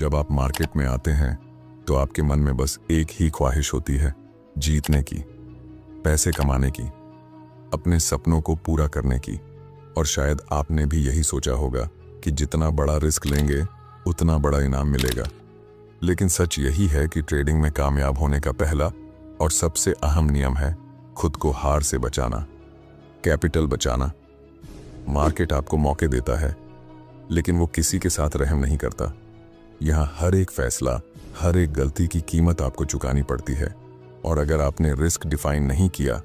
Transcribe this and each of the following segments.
जब आप मार्केट में आते हैं तो आपके मन में बस एक ही ख्वाहिश होती है, जीतने की, पैसे कमाने की, अपने सपनों को पूरा करने की। और शायद आपने भी यही सोचा होगा कि जितना बड़ा रिस्क लेंगे उतना बड़ा इनाम मिलेगा। लेकिन सच यही है कि ट्रेडिंग में कामयाब होने का पहला और सबसे अहम नियम है खुद को हार से बचाना, कैपिटल बचाना। मार्केट आपको मौके देता है, लेकिन वो किसी के साथ रहम नहीं करता। यहाँ हर एक फैसला, हर एक गलती की कीमत आपको चुकानी पड़ती है। और अगर आपने रिस्क डिफाइन नहीं किया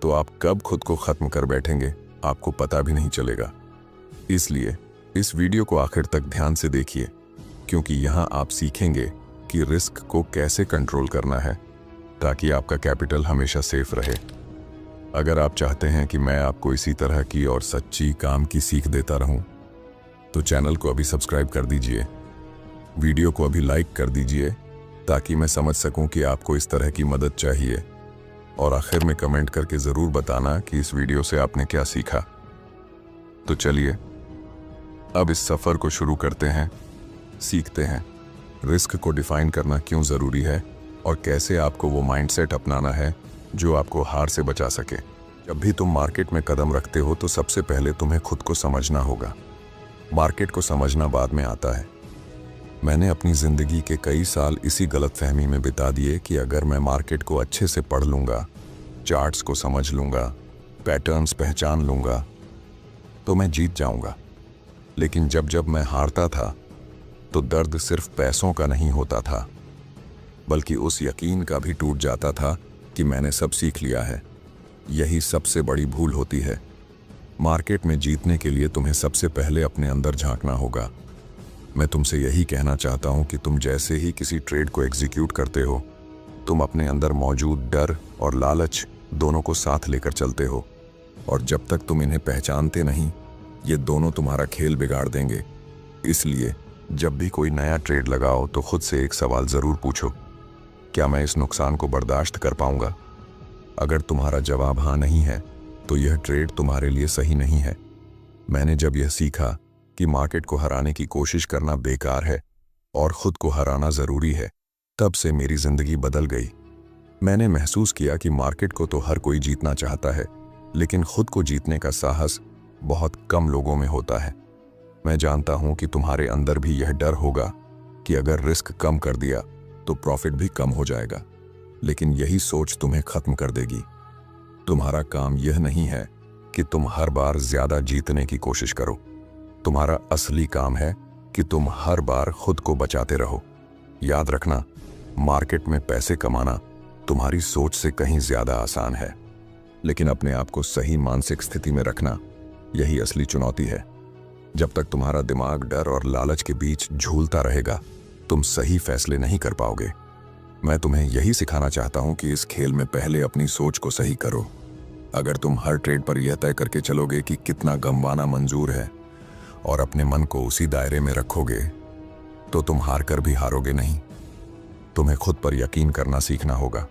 तो आप कब खुद को खत्म कर बैठेंगे आपको पता भी नहीं चलेगा। इसलिए इस वीडियो को आखिर तक ध्यान से देखिए, क्योंकि यहाँ आप सीखेंगे कि रिस्क को कैसे कंट्रोल करना है ताकि आपका कैपिटल हमेशा सेफ रहे। अगर आप चाहते हैं कि मैं आपको इसी तरह की और सच्ची काम की सीख देता रहूं, तो चैनल को अभी सब्सक्राइब कर दीजिए, वीडियो को अभी लाइक कर दीजिए ताकि मैं समझ सकूं कि आपको इस तरह की मदद चाहिए। और आखिर में कमेंट करके ज़रूर बताना कि इस वीडियो से आपने क्या सीखा। तो चलिए अब इस सफ़र को शुरू करते हैं, सीखते हैं रिस्क को डिफाइन करना क्यों ज़रूरी है और कैसे आपको वो माइंडसेट अपनाना है जो आपको हार से बचा सके। जब भी तुम मार्केट में कदम रखते हो तो सबसे पहले तुम्हें खुद को समझना होगा। मार्केट को समझना बाद में आता है। मैंने अपनी ज़िंदगी के कई साल इसी गलतफहमी में बिता दिए कि अगर मैं मार्केट को अच्छे से पढ़ लूँगा, चार्ट्स को समझ लूँगा, पैटर्न्स पहचान लूँगा, तो मैं जीत जाऊँगा। लेकिन जब जब मैं हारता था तो दर्द सिर्फ पैसों का नहीं होता था, बल्कि उस यकीन का भी टूट जाता था कि मैंने सब सीख लिया है। यही सबसे बड़ी भूल होती है। मार्केट में जीतने के लिए तुम्हें सबसे पहले अपने अंदर झांकना होगा। मैं तुमसे यही कहना चाहता हूं कि तुम जैसे ही किसी ट्रेड को एग्जीक्यूट करते हो, तुम अपने अंदर मौजूद डर और लालच दोनों को साथ लेकर चलते हो। और जब तक तुम इन्हें पहचानते नहीं, ये दोनों तुम्हारा खेल बिगाड़ देंगे। इसलिए जब भी कोई नया ट्रेड लगाओ तो खुद से एक सवाल ज़रूर पूछो, क्या मैं इस नुकसान को बर्दाश्त कर पाऊंगा? अगर तुम्हारा जवाब हाँ नहीं है तो यह ट्रेड तुम्हारे लिए सही नहीं है। मैंने जब यह सीखा कि मार्केट को हराने की कोशिश करना बेकार है और खुद को हराना ज़रूरी है, तब से मेरी ज़िंदगी बदल गई। मैंने महसूस किया कि मार्केट को तो हर कोई जीतना चाहता है, लेकिन खुद को जीतने का साहस बहुत कम लोगों में होता है। मैं जानता हूं कि तुम्हारे अंदर भी यह डर होगा कि अगर रिस्क कम कर दिया तो प्रॉफिट भी कम हो जाएगा, लेकिन यही सोच तुम्हें खत्म कर देगी। तुम्हारा काम यह नहीं है कि तुम हर बार ज़्यादा जीतने की कोशिश करो। तुम्हारा असली काम है कि तुम हर बार खुद को बचाते रहो। याद रखना, मार्केट में पैसे कमाना तुम्हारी सोच से कहीं ज़्यादा आसान है, लेकिन अपने आप को सही मानसिक स्थिति में रखना यही असली चुनौती है। जब तक तुम्हारा दिमाग डर और लालच के बीच झूलता रहेगा, तुम सही फैसले नहीं कर पाओगे। मैं तुम्हें यही सिखाना चाहता हूं कि इस खेल में पहले अपनी सोच को सही करो। अगर तुम हर ट्रेड पर यह तय करके चलोगे कि कितना गंवाना मंजूर है और अपने मन को उसी दायरे में रखोगे, तो तुम हार कर भी हारोगे नहीं। तुम्हें खुद पर यकीन करना सीखना होगा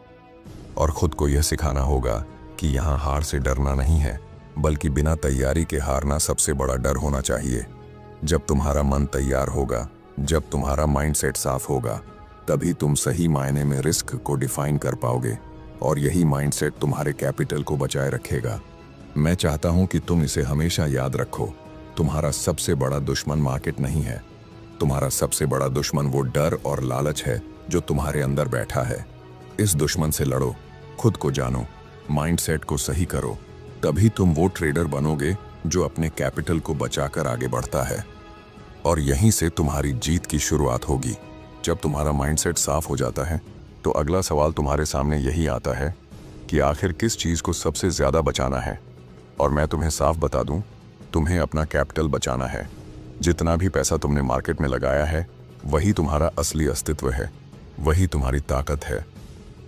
और खुद को यह सिखाना होगा कि यहाँ हार से डरना नहीं है, बल्कि बिना तैयारी के हारना सबसे बड़ा डर होना चाहिए। जब तुम्हारा मन तैयार होगा, जब तुम्हारा माइंडसेट साफ होगा, तभी तुम सही मायने में रिस्क को डिफाइन कर पाओगे और यही माइंडसेट तुम्हारे कैपिटल को बचाए रखेगा। मैं चाहता हूं कि तुम इसे हमेशा याद रखो। तुम्हारा सबसे बड़ा दुश्मन मार्केट नहीं है। तुम्हारा सबसे बड़ा दुश्मन वो डर और लालच है जो तुम्हारे अंदर बैठा है। इस दुश्मन से लड़ो, खुद को जानो, माइंडसेट को सही करो, तभी तुम वो ट्रेडर बनोगे जो अपने कैपिटल को बचाकर आगे बढ़ता है। और यहीं से तुम्हारी जीत की शुरुआत होगी। जब तुम्हारा माइंडसेट साफ हो जाता है तो अगला सवाल तुम्हारे सामने यही आता है कि आखिर किस चीज़ को सबसे ज़्यादा बचाना है। और मैं तुम्हें साफ बता दूं, तुम्हें अपना कैपिटल बचाना है। जितना भी पैसा तुमने मार्केट में लगाया है, वही तुम्हारा असली अस्तित्व है, वही तुम्हारी ताकत है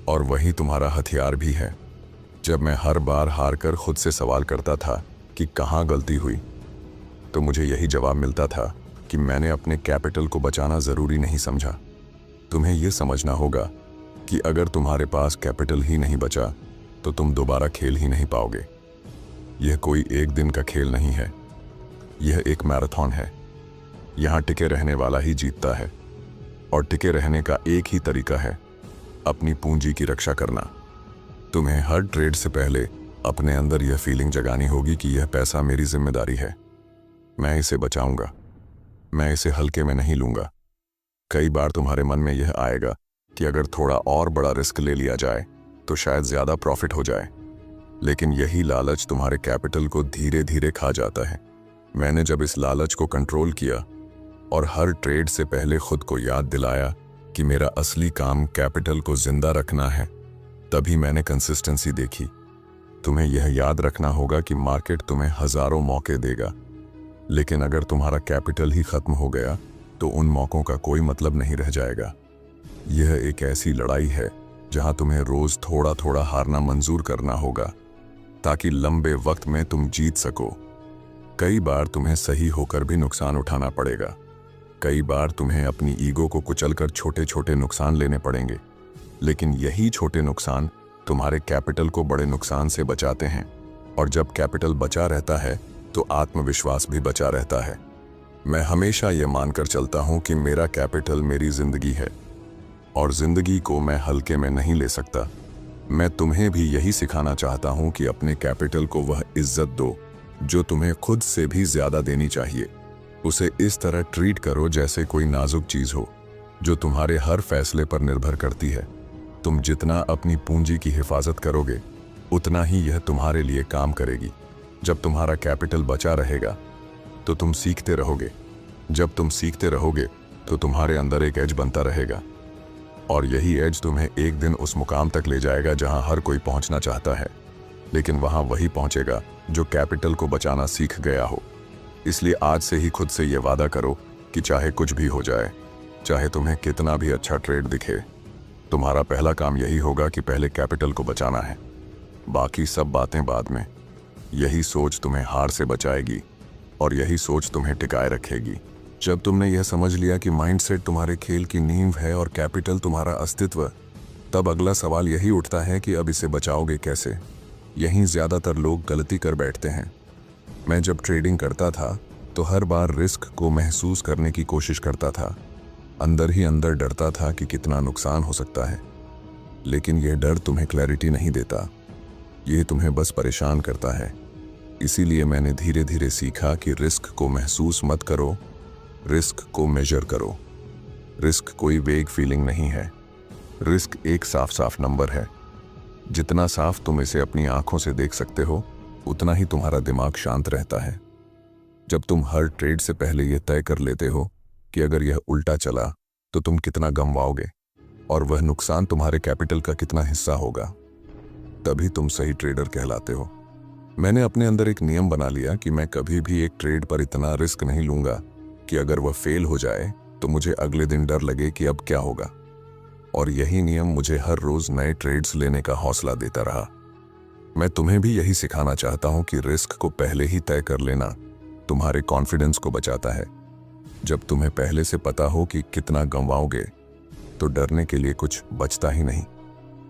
और वही तुम्हारा हथियार भी है। जब मैं हर बार हार कर खुद से सवाल करता था कि कहाँ गलती हुई, तो मुझे यही जवाब मिलता था कि मैंने अपने कैपिटल को बचाना ज़रूरी नहीं समझा। तुम्हें यह समझना होगा कि अगर तुम्हारे पास कैपिटल ही नहीं बचा तो तुम दोबारा खेल ही नहीं पाओगे। यह कोई एक दिन का खेल नहीं है, यह एक मैराथन है। यहाँ टिके रहने वाला ही जीतता है। और टिके रहने का एक ही तरीका है, अपनी पूंजी की रक्षा करना। तुम्हें हर ट्रेड से पहले अपने अंदर यह फीलिंग जगानी होगी कि यह पैसा मेरी जिम्मेदारी है, मैं इसे बचाऊंगा, मैं इसे हल्के में नहीं लूंगा। कई बार तुम्हारे मन में यह आएगा कि अगर थोड़ा और बड़ा रिस्क ले लिया जाए तो शायद ज्यादा प्रॉफिट हो जाए, लेकिन यही लालच तुम्हारे कैपिटल को धीरे धीरे खा जाता है। मैंने जब इस लालच को कंट्रोल किया और हर ट्रेड से पहले खुद को याद दिलाया कि मेरा असली काम कैपिटल को जिंदा रखना है, तभी मैंने कंसिस्टेंसी देखी। तुम्हें यह याद रखना होगा कि मार्केट तुम्हें हजारों मौके देगा, लेकिन अगर तुम्हारा कैपिटल ही खत्म हो गया तो उन मौकों का कोई मतलब नहीं रह जाएगा। यह एक ऐसी लड़ाई है जहां तुम्हें रोज थोड़ा थोड़ा हारना मंजूर करना होगा ताकि लंबे वक्त में तुम जीत सको। कई बार तुम्हें सही होकर भी नुकसान उठाना पड़ेगा, कई बार तुम्हें अपनी ईगो को कुचलकर छोटे छोटे नुकसान लेने पड़ेंगे, लेकिन यही छोटे नुकसान तुम्हारे कैपिटल को बड़े नुकसान से बचाते हैं। और जब कैपिटल बचा रहता है तो आत्मविश्वास भी बचा रहता है। मैं हमेशा ये मानकर चलता हूं कि मेरा कैपिटल मेरी जिंदगी है और जिंदगी को मैं हल्के में नहीं ले सकता। मैं तुम्हें भी यही सिखाना चाहता हूं कि अपने कैपिटल को वह इज्जत दो जो तुम्हें खुद से भी ज्यादा देनी चाहिए। उसे इस तरह ट्रीट करो जैसे कोई नाजुक चीज हो जो तुम्हारे हर फैसले पर निर्भर करती है। तुम जितना अपनी पूंजी की हिफाजत करोगे उतना ही यह तुम्हारे लिए काम करेगी। जब तुम्हारा कैपिटल बचा रहेगा तो तुम सीखते रहोगे, जब तुम सीखते रहोगे तो तुम्हारे अंदर एक एज बनता रहेगा और यही एज तुम्हें एक दिन उस मुकाम तक ले जाएगा जहां हर कोई पहुंचना चाहता है, लेकिन वहां वही पहुंचेगा जो कैपिटल को बचाना सीख गया हो। इसलिए आज से ही खुद से यह वादा करो कि चाहे कुछ भी हो जाए, चाहे तुम्हें कितना भी अच्छा ट्रेड दिखे, तुम्हारा पहला काम यही होगा कि पहले कैपिटल को बचाना है, बाकी सब बातें बाद में। यही सोच तुम्हें हार से बचाएगी और यही सोच तुम्हें टिकाए रखेगी। जब तुमने यह समझ लिया कि माइंडसेट तुम्हारे खेल की नींव है और कैपिटल तुम्हारा अस्तित्व, तब अगला सवाल यही उठता है कि अब इसे बचाओगे कैसे। यहीं ज्यादातर लोग गलती कर बैठते हैं। मैं जब ट्रेडिंग करता था तो हर बार रिस्क को महसूस करने की कोशिश करता था, अंदर ही अंदर डरता था कि कितना नुकसान हो सकता है, लेकिन यह डर तुम्हें क्लैरिटी नहीं देता, यह तुम्हें बस परेशान करता है। इसीलिए मैंने धीरे धीरे सीखा कि रिस्क को महसूस मत करो, रिस्क को मेजर करो। रिस्क कोई वेग फीलिंग नहीं है, रिस्क एक साफ साफ नंबर है। जितना साफ तुम इसे अपनी आंखों से देख सकते हो उतना ही तुम्हारा दिमाग शांत रहता है। जब तुम हर ट्रेड से पहले यह तय कर लेते हो कि अगर यह उल्टा चला तो तुम कितना गंवाओगे और वह नुकसान तुम्हारे कैपिटल का कितना हिस्सा होगा, तभी तुम सही ट्रेडर कहलाते हो। मैंने अपने अंदर एक नियम बना लिया कि मैं कभी भी एक ट्रेड पर इतना रिस्क नहीं लूंगा कि अगर वह फेल हो जाए तो मुझे अगले दिन डर लगे कि अब क्या होगा। और यही नियम मुझे हर रोज नए ट्रेड्स लेने का हौसला देता रहा। मैं तुम्हें भी यही सिखाना चाहता हूं कि रिस्क को पहले ही तय कर लेना तुम्हारे कॉन्फिडेंस को बचाता है। जब तुम्हें पहले से पता हो कि कितना गंवाओगे तो डरने के लिए कुछ बचता ही नहीं।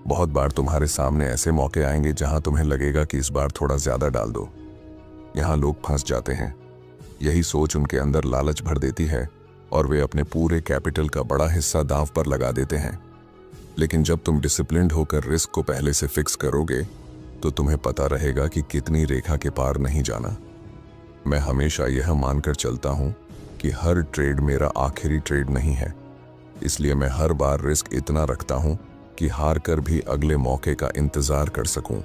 बहुत बार तुम्हारे सामने ऐसे मौके आएंगे जहां तुम्हें लगेगा कि इस बार थोड़ा ज्यादा डाल दो। यहां लोग फंस जाते हैं। यही सोच उनके अंदर लालच भर देती है और वे अपने पूरे कैपिटल का बड़ा हिस्सा दांव पर लगा देते हैं। लेकिन जब तुम डिसिप्लिन्ड होकर रिस्क को पहले से फिक्स करोगे तो तुम्हें पता रहेगा कि कितनी रेखा के पार नहीं जाना। मैं हमेशा यह मानकर चलता हूं कि हर ट्रेड मेरा आखिरी ट्रेड नहीं है, इसलिए मैं हर बार रिस्क इतना रखता हूं कि हार कर भी अगले मौके का इंतजार कर सकूं।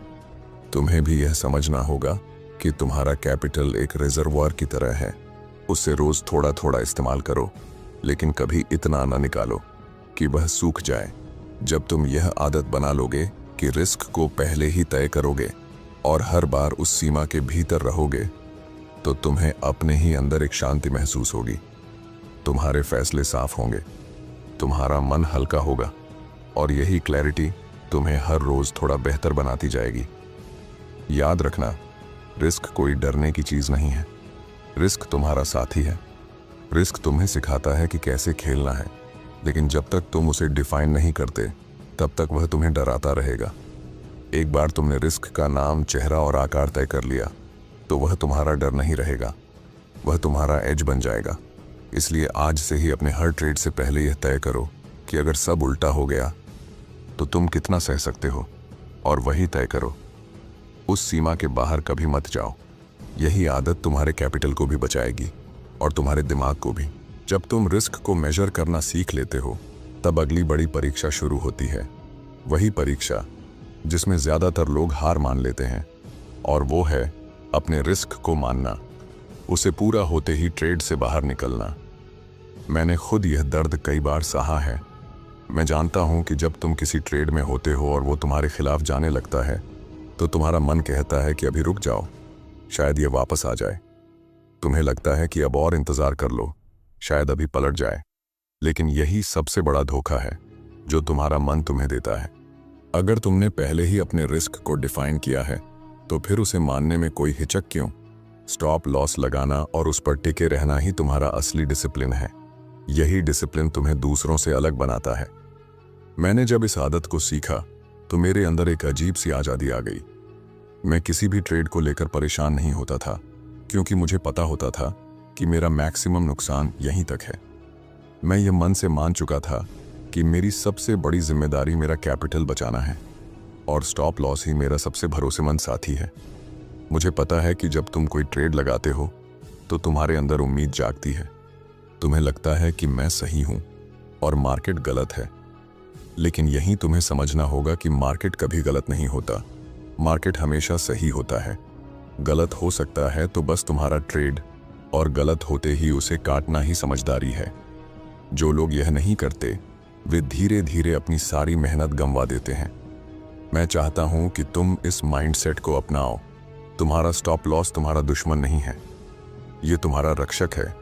तुम्हें भी यह समझना होगा कि तुम्हारा कैपिटल एक रिजर्वॉयर की तरह है। उससे रोज थोड़ा थोड़ा इस्तेमाल करो, लेकिन कभी इतना ना निकालो कि वह सूख जाए। जब तुम यह आदत बना लोगे कि रिस्क को पहले ही तय करोगे और हर बार उस सीमा के भीतर रहोगे, तो तुम्हें अपने ही अंदर एक शांति महसूस होगी। तुम्हारे फैसले साफ होंगे, तुम्हारा मन हल्का होगा और यही क्लैरिटी तुम्हें हर रोज थोड़ा बेहतर बनाती जाएगी। याद रखना, रिस्क कोई डरने की चीज नहीं है, रिस्क तुम्हारा साथी है। रिस्क तुम्हें सिखाता है कि कैसे खेलना है, लेकिन जब तक तुम उसे डिफाइन नहीं करते तब तक वह तुम्हें डराता रहेगा। एक बार तुमने रिस्क का नाम, चेहरा और आकार तय कर लिया तो वह तुम्हारा डर नहीं रहेगा, वह तुम्हारा एज बन जाएगा। इसलिए आज से ही अपने हर ट्रेड से पहले यह तय करो कि अगर सब उल्टा हो गया तो तुम कितना सह सकते हो, और वही तय करो। उस सीमा के बाहर कभी मत जाओ। यही आदत तुम्हारे कैपिटल को भी बचाएगी और तुम्हारे दिमाग को भी। जब तुम रिस्क को मेजर करना सीख लेते हो तब अगली बड़ी परीक्षा शुरू होती है, वही परीक्षा जिसमें ज्यादातर लोग हार मान लेते हैं, और वो है अपने रिस्क को मानना, उसे पूरा होते ही ट्रेड से बाहर निकलना। मैंने खुद यह दर्द कई बार सहा है। मैं जानता हूं कि जब तुम किसी ट्रेड में होते हो और वो तुम्हारे खिलाफ जाने लगता है तो तुम्हारा मन कहता है कि अभी रुक जाओ, शायद ये वापस आ जाए। तुम्हें लगता है कि अब और इंतजार कर लो, शायद अभी पलट जाए। लेकिन यही सबसे बड़ा धोखा है जो तुम्हारा मन तुम्हें देता है। अगर तुमने पहले ही अपने रिस्क को डिफाइन किया है तो फिर उसे मानने में कोई हिचक क्यों? स्टॉप लॉस लगाना और उस पर टिके रहना ही तुम्हारा असली डिसिप्लिन है। यही डिसिप्लिन तुम्हें दूसरों से अलग बनाता है। मैंने जब इस आदत को सीखा तो मेरे अंदर एक अजीब सी आज़ादी आ गई। मैं किसी भी ट्रेड को लेकर परेशान नहीं होता था, क्योंकि मुझे पता होता था कि मेरा मैक्सिमम नुकसान यहीं तक है। मैं ये मन से मान चुका था कि मेरी सबसे बड़ी जिम्मेदारी मेरा कैपिटल बचाना है, और स्टॉप लॉस ही मेरा सबसे भरोसेमंद साथी है। मुझे पता है कि जब तुम कोई ट्रेड लगाते हो तो तुम्हारे अंदर उम्मीद जागती है। तुम्हें लगता है कि मैं सही हूं और मार्केट गलत है, लेकिन यहीं तुम्हें समझना होगा कि मार्केट कभी गलत नहीं होता। मार्केट हमेशा सही होता है। गलत हो सकता है तो बस तुम्हारा ट्रेड, और गलत होते ही उसे काटना ही समझदारी है। जो लोग यह नहीं करते वे धीरे धीरे अपनी सारी मेहनत गंवा देते हैं। मैं चाहता हूं कि तुम इस माइंडसेट को अपनाओ। तुम्हारा स्टॉप लॉस तुम्हारा दुश्मन नहीं है, ये तुम्हारा रक्षक है।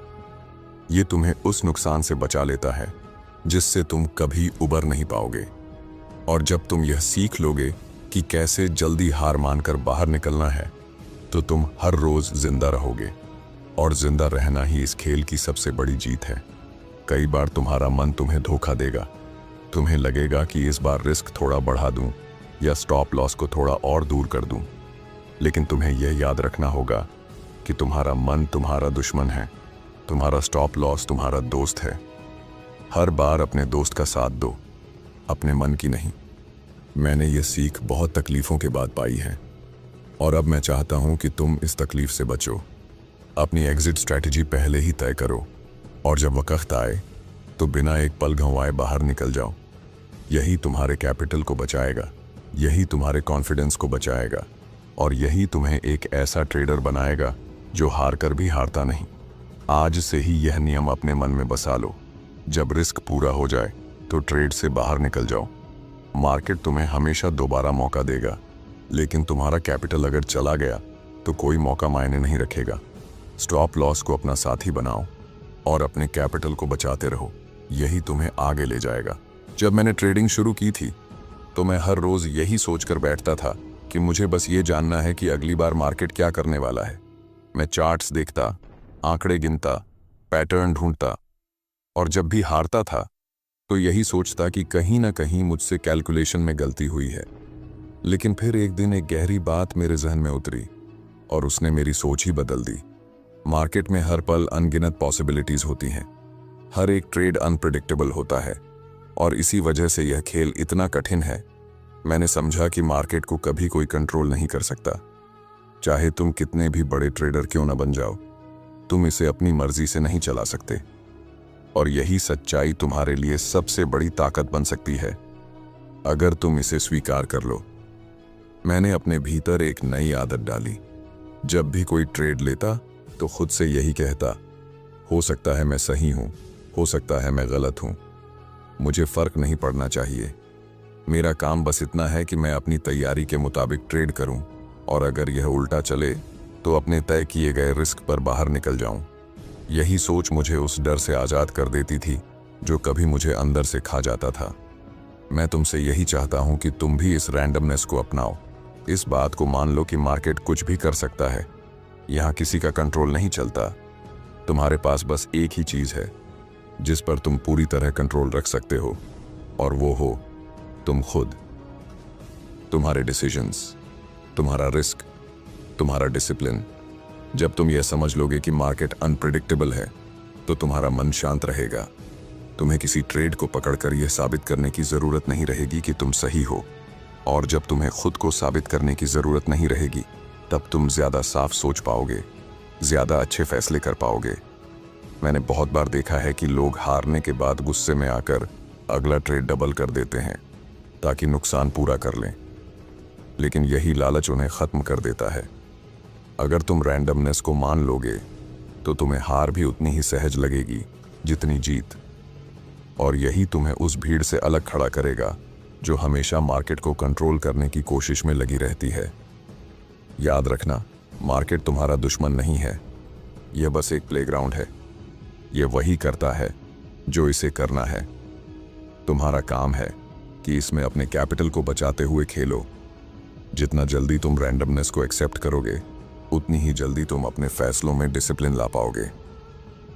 ये तुम्हें उस नुकसान से बचा लेता है जिससे तुम कभी उबर नहीं पाओगे। और जब तुम यह सीख लोगे कि कैसे जल्दी हार मानकर बाहर निकलना है तो तुम हर रोज जिंदा रहोगे, और जिंदा रहना ही इस खेल की सबसे बड़ी जीत है। कई बार तुम्हारा मन तुम्हें धोखा देगा। तुम्हें लगेगा कि इस बार रिस्क थोड़ा बढ़ा दूं या स्टॉप लॉस को थोड़ा और दूर कर दूं, लेकिन तुम्हें यह याद रखना होगा कि तुम्हारा मन तुम्हारा दुश्मन है, तुम्हारा स्टॉप लॉस तुम्हारा दोस्त है। हर बार अपने दोस्त का साथ दो, अपने मन की नहीं। मैंने ये सीख बहुत तकलीफों के बाद पाई है, और अब मैं चाहता हूं कि तुम इस तकलीफ से बचो। अपनी एग्जिट स्ट्रैटेजी पहले ही तय करो, और जब वक्त आए तो बिना एक पल गंवाए बाहर निकल जाओ। यही तुम्हारे कैपिटल को बचाएगा, यही तुम्हारे कॉन्फिडेंस को बचाएगा, और यही तुम्हें एक ऐसा ट्रेडर बनाएगा जो हार कर भी हारता नहीं। आज से ही यह नियम अपने मन में बसा लो। जब रिस्क पूरा हो जाए तो ट्रेड से बाहर निकल जाओ। मार्केट तुम्हें हमेशा दोबारा मौका देगा, लेकिन तुम्हारा कैपिटल अगर चला गया तो कोई मौका मायने नहीं रखेगा। स्टॉप लॉस को अपना साथी बनाओ और अपने कैपिटल को बचाते रहो, यही तुम्हें आगे ले जाएगा। जब मैंने ट्रेडिंग शुरू की थी तो मैं हर रोज यही सोचकर बैठता था कि मुझे बस ये जानना है कि अगली बार मार्केट क्या करने वाला है। मैं चार्ट्स देखता, आंकड़े गिनता, पैटर्न ढूंढता, और जब भी हारता था तो यही सोचता कि कहीं ना कहीं मुझसे कैलकुलेशन में गलती हुई है। लेकिन फिर एक दिन एक गहरी बात मेरे जहन में उतरी और उसने मेरी सोच ही बदल दी। मार्केट में हर पल अनगिनत पॉसिबिलिटीज होती हैं। हर एक ट्रेड अनप्रेडिक्टेबल होता है, और इसी वजह से यह खेल इतना कठिन है। मैंने समझा कि मार्केट को कभी कोई कंट्रोल नहीं कर सकता। चाहे तुम कितने भी बड़े ट्रेडर क्यों न बन जाओ, तुम इसे अपनी मर्जी से नहीं चला सकते। और यही सच्चाई तुम्हारे लिए सबसे बड़ी ताकत बन सकती है, अगर तुम इसे स्वीकार कर लो। मैंने अपने भीतर एक नई आदत डाली। जब भी कोई ट्रेड लेता तो खुद से यही कहता, हो सकता है मैं सही हूं, हो सकता है मैं गलत हूं, मुझे फर्क नहीं पड़ना चाहिए। मेरा काम बस इतना है कि मैं अपनी तैयारी के मुताबिक ट्रेड करूं, और अगर यह उल्टा चले तो अपने तय किए गए रिस्क पर बाहर निकल जाऊं। यही सोच मुझे उस डर से आज़ाद कर देती थी जो कभी मुझे अंदर से खा जाता था। मैं तुमसे यही चाहता हूं कि तुम भी इस रैंडमनेस को अपनाओ। इस बात को मान लो कि मार्केट कुछ भी कर सकता है, यहां किसी का कंट्रोल नहीं चलता। तुम्हारे पास बस एक ही चीज है जिस पर तुम पूरी तरह कंट्रोल रख सकते हो, और वो हो तुम खुद। तुम्हारे डिसीजंस, तुम्हारा रिस्क, तुम्हारा डिसिप्लिन। जब तुम यह समझ लोगे कि मार्केट अनप्रेडिक्टेबल है तो तुम्हारा मन शांत रहेगा। तुम्हें किसी ट्रेड को पकड़कर यह साबित करने की जरूरत नहीं रहेगी कि तुम सही हो। और जब तुम्हें खुद को साबित करने की जरूरत नहीं रहेगी, तब तुम ज्यादा साफ सोच पाओगे, ज्यादा अच्छे फैसले कर पाओगे। मैंने बहुत बार देखा है कि लोग हारने के बाद गुस्से में आकर अगला ट्रेड डबल कर देते हैं ताकि नुकसान पूरा कर लें, लेकिन यही लालच उन्हें खत्म कर देता है। अगर तुम रैंडमनेस को मान लोगे तो तुम्हें हार भी उतनी ही सहज लगेगी जितनी जीत। और यही तुम्हें उस भीड़ से अलग खड़ा करेगा जो हमेशा मार्केट को कंट्रोल करने की कोशिश में लगी रहती है। याद रखना, मार्केट तुम्हारा दुश्मन नहीं है, यह बस एक प्लेग्राउंड है। यह वही करता है जो इसे करना है। तुम्हारा काम है कि इसमें अपने कैपिटल को बचाते हुए खेलो। जितना जल्दी तुम रैंडमनेस को एक्सेप्ट करोगे, उतनी ही जल्दी तुम अपने फैसलों में डिसिप्लिन ला पाओगे।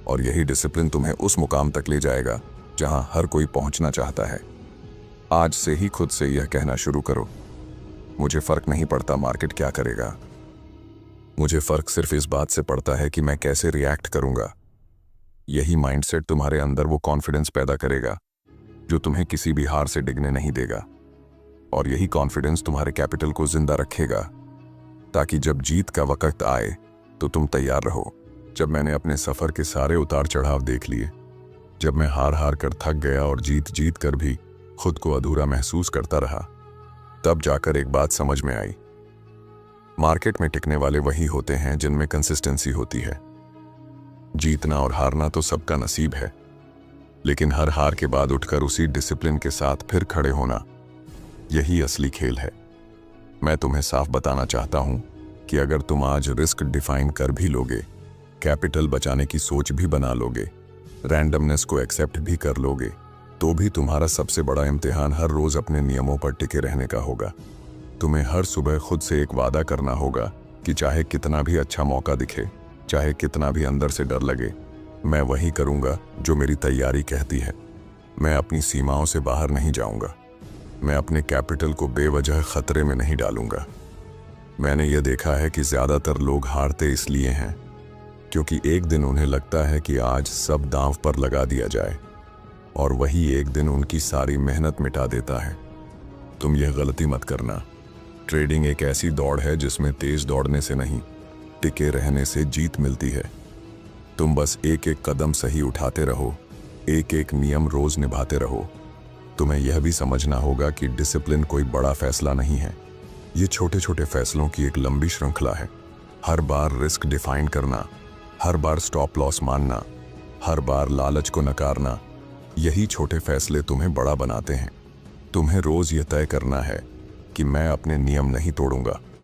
और यही डिसिप्लिन तुम्हें उस मुकाम तक ले जाएगा जहां हर कोई पहुंचना चाहता है। आज से ही खुद से यह कहना शुरू करो, मुझे फर्क नहीं पड़ता मार्केट क्या करेगा, मुझे फर्क सिर्फ इस बात से पड़ता है कि मैं कैसे रिएक्ट करूंगा। यही माइंडसेट तुम्हारे अंदर वो कॉन्फिडेंस पैदा करेगा जो तुम्हें किसी भी हार से डिगने नहीं देगा। और यही कॉन्फिडेंस तुम्हारे कैपिटल को जिंदा रखेगा ताकि जब जीत का वक्त आए तो तुम तैयार रहो। जब मैंने अपने सफर के सारे उतार चढ़ाव देख लिए, जब मैं हार हार कर थक गया और जीत जीत कर भी खुद को अधूरा महसूस करता रहा, तब जाकर एक बात समझ में आई। मार्केट में टिकने वाले वही होते हैं जिनमें कंसिस्टेंसी होती है। जीतना और हारना तो सबका नसीब है, लेकिन हर हार के बाद उठकर उसी डिसिप्लिन के साथ फिर खड़े होना, यही असली खेल है। मैं तुम्हें साफ बताना चाहता हूं कि अगर तुम आज रिस्क डिफाइन कर भी लोगे, कैपिटल बचाने की सोच भी बना लोगे, रैंडमनेस को एक्सेप्ट भी कर लोगे, तो भी तुम्हारा सबसे बड़ा इम्तिहान हर रोज अपने नियमों पर टिके रहने का होगा। तुम्हें हर सुबह खुद से एक वादा करना होगा कि चाहे कितना भी अच्छा मौका दिखे, चाहे कितना भी अंदर से डर लगे, मैं वही करूंगा जो मेरी तैयारी कहती है। मैं अपनी सीमाओं से बाहर नहीं जाऊंगा, मैं अपने कैपिटल को बेवजह खतरे में नहीं डालूंगा। मैंने यह देखा है कि ज्यादातर लोग हारते इसलिए हैं क्योंकि एक दिन उन्हें लगता है कि आज सब दांव पर लगा दिया जाए, और वही एक दिन उनकी सारी मेहनत मिटा देता है। तुम यह गलती मत करना। ट्रेडिंग एक ऐसी दौड़ है जिसमें तेज दौड़ने से नहीं, टिके रहने से जीत मिलती है। तुम बस एक एक कदम सही उठाते रहो, एक एक नियम रोज निभाते रहो। तुम्हें यह भी समझना होगा कि डिसिप्लिन कोई बड़ा फैसला नहीं है, ये छोटे छोटे फैसलों की एक लंबी श्रृंखला है। हर बार रिस्क डिफाइन करना, हर बार स्टॉप लॉस मानना, हर बार लालच को नकारना, यही छोटे फैसले तुम्हें बड़ा बनाते हैं। तुम्हें रोज यह तय करना है कि मैं अपने नियम नहीं तोड़ूंगा,